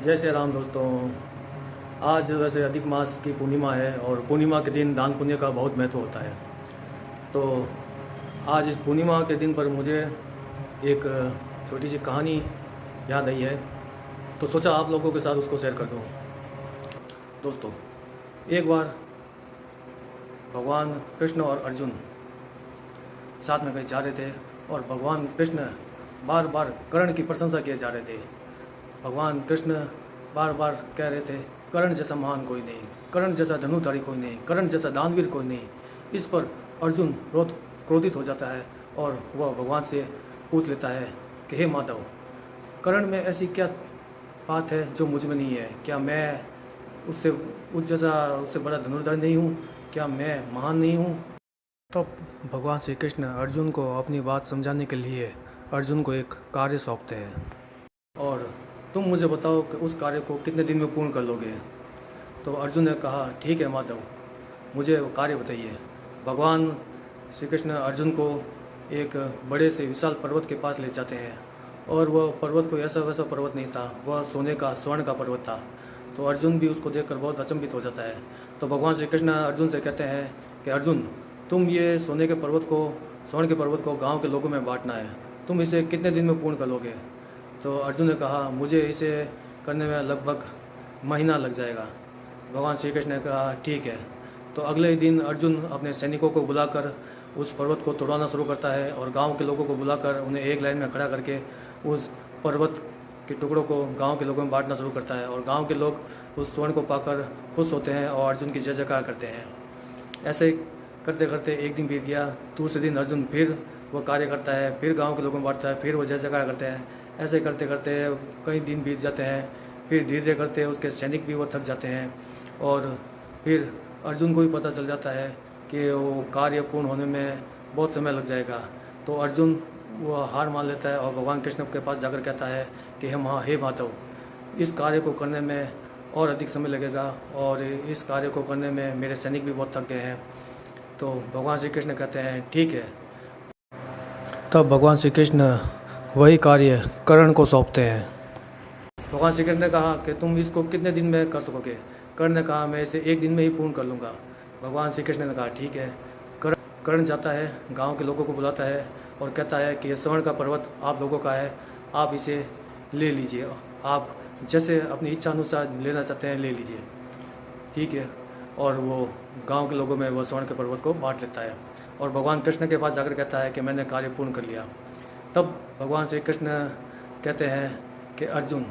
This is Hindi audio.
जय श्री राम दोस्तों। आज वैसे अधिक मास की पूर्णिमा है और पूर्णिमा के दिन दान पुण्य का बहुत महत्व होता है। तो आज इस पूर्णिमा के दिन पर मुझे एक छोटी सी कहानी याद आई है, तो सोचा आप लोगों के साथ उसको शेयर कर दूँ। दोस्तों, एक बार भगवान कृष्ण और अर्जुन साथ में कहीं जा रहे थे और भगवान कृष्ण बार बार कर्ण की प्रशंसा किए जा रहे थे। भगवान कृष्ण बार बार कह रहे थे, कर्ण जैसा महान कोई नहीं, कर्ण जैसा धनुधारी कोई नहीं, कर्ण जैसा दानवीर कोई नहीं। इस पर अर्जुन बहुत क्रोधित हो जाता है और वह भगवान से पूछ लेता है कि हे माधव, कर्ण में ऐसी क्या बात है जो मुझ में नहीं है? क्या मैं उससे बड़ा धनुर्धर नहीं हूँ? क्या मैं महान नहीं हूँ? तब भगवान श्री कृष्ण अर्जुन को अपनी बात समझाने के लिए अर्जुन को एक कार्य सौंपते हैं और तुम मुझे बताओ कि उस कार्य को कितने दिन में पूर्ण कर लोगे। तो अर्जुन ने कहा, ठीक है माधव, मुझे वो कार्य बताइए। भगवान श्री कृष्ण अर्जुन को एक बड़े से विशाल पर्वत के पास ले जाते हैं और वह पर्वत कोई ऐसा वैसा पर्वत नहीं था, वह सोने का स्वर्ण का पर्वत था। तो अर्जुन भी उसको देखकर बहुत अचंभित हो जाता है। तो भगवान श्री कृष्ण अर्जुन से कहते हैं कि अर्जुन, तुम ये सोने के पर्वत को, स्वर्ण के पर्वत को गाँव के लोगों में बांटना है, तुम इसे कितने दिन में पूर्ण कर लोगे? तो अर्जुन ने कहा, मुझे इसे करने में लगभग महीना लग जाएगा। भगवान श्री कृष्ण ने कहा, ठीक है। तो अगले दिन अर्जुन अपने सैनिकों को बुलाकर उस पर्वत को तोड़ना शुरू करता है और गांव के लोगों को बुलाकर उन्हें एक लाइन में खड़ा करके उस पर्वत के टुकड़ों को गांव के लोगों में बांटना शुरू करता है और गांव के लोग उस स्वर्ण को पाकर खुश होते हैं और अर्जुन की जय जयकार करते हैं। ऐसे करते करते एक दिन बीत गया। दूसरे दिन अर्जुन फिर वो कार्य करता है, फिर गांव के लोगों में बांटता है, फिर वो जय जयकार करते हैं। ऐसे करते करते कई दिन बीत जाते हैं। फिर धीरे धीरे करते उसके सैनिक भी वो थक जाते हैं और फिर अर्जुन को भी पता चल जाता है कि वो कार्य पूर्ण होने में बहुत समय लग जाएगा। तो अर्जुन वो हार मान लेता है और भगवान कृष्ण के पास जाकर कहता है कि हे माधव, इस कार्य को करने में और अधिक समय लगेगा और इस कार्य को करने में मेरे सैनिक भी बहुत थक गए हैं। तो भगवान श्री कृष्ण कहते हैं, ठीक है। तब भगवान श्री कृष्ण वही कार्य कर्ण को सौंपते हैं। भगवान श्री कृष्ण ने कहा कि तुम इसको कितने दिन में कर सकोगे? कर्ण ने कहा, मैं इसे एक दिन में ही पूर्ण कर लूँगा। भगवान श्री कृष्ण ने कहा, ठीक है। कर्ण जाता है, गांव के लोगों को बुलाता है और कहता है कि ये स्वर्ण का पर्वत आप लोगों का है, आप इसे ले लीजिए, आप जैसे अपनी इच्छा अनुसार लेना चाहते हैं ले लीजिए, ठीक है। और वो गांव के लोगों में वो स्वर्ण के पर्वत को बांट लेता है और भगवान कृष्ण के पास जाकर कहता है कि मैंने कार्य पूर्ण कर लिया। तब भगवान श्री कृष्ण कहते हैं कि अर्जुन,